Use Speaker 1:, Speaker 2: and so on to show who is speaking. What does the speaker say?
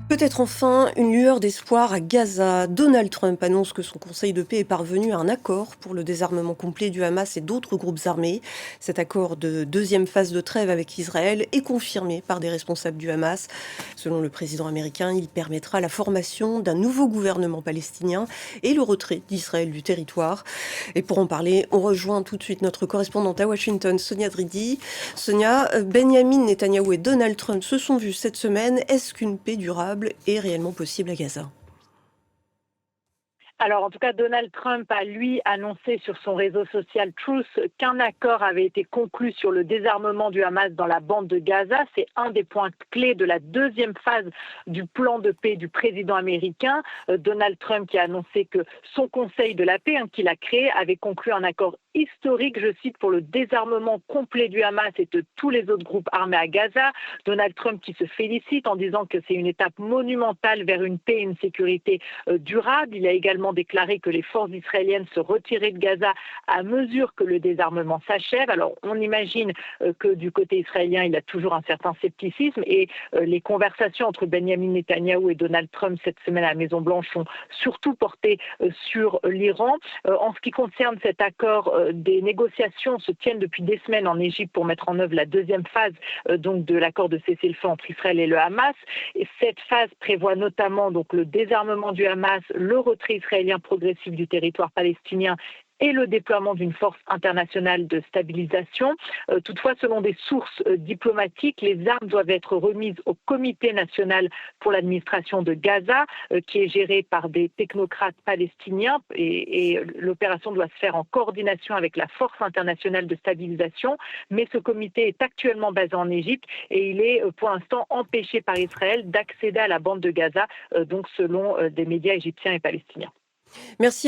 Speaker 1: Peut-être enfin une lueur d'espoir à Gaza. Donald Trump annonce que son conseil de paix est parvenu à un accord pour le désarmement complet du Hamas et d'autres groupes armés. Cet accord de deuxième phase de trêve avec Israël est confirmé par des responsables du Hamas. Selon le président américain, il permettra la formation d'un nouveau gouvernement palestinien et le retrait d'Israël du territoire. Et pour en parler, on rejoint tout de suite notre correspondante à Washington, Sonia Dridi. Sonia, Benjamin Netanyahou et Donald Trump se sont vus cette semaine. Est-ce qu'une paix durable est réellement possible à Gaza?
Speaker 2: Alors, en tout cas, Donald Trump a, lui, annoncé sur son réseau social Truth qu'un accord avait été conclu sur le désarmement du Hamas dans la bande de Gaza. C'est un des points clés de la deuxième phase du plan de paix du président américain. Donald Trump qui a annoncé que son conseil de la paix, qu'il a créé, avait conclu un accord historique, je cite, pour le désarmement complet du Hamas et de tous les autres groupes armés à Gaza. Donald Trump qui se félicite en disant que c'est une étape monumentale vers une paix et une sécurité durable. Il a également déclaré que les forces israéliennes se retiraient de Gaza à mesure que le désarmement s'achève. Alors, on imagine que du côté israélien, il y a toujours un certain scepticisme et les conversations entre Benjamin Netanyahou et Donald Trump cette semaine à la Maison-Blanche sont surtout portées sur l'Iran. En ce qui concerne cet accord, des négociations se tiennent depuis des semaines en Égypte pour mettre en œuvre la deuxième phase donc de l'accord de cessez-le-feu entre Israël et le Hamas. Et cette phase prévoit notamment donc le désarmement du Hamas, le retrait israélien progressif du territoire palestinien et le déploiement d'une force internationale de stabilisation. Toutefois, selon des sources diplomatiques, les armes doivent être remises au Comité national pour l'administration de Gaza, qui est géré par des technocrates palestiniens, et l'opération doit se faire en coordination avec la force internationale de stabilisation. Mais ce comité est actuellement basé en Égypte et il est pour l'instant empêché par Israël d'accéder à la bande de Gaza, donc selon des médias égyptiens et palestiniens.
Speaker 1: Merci à vous.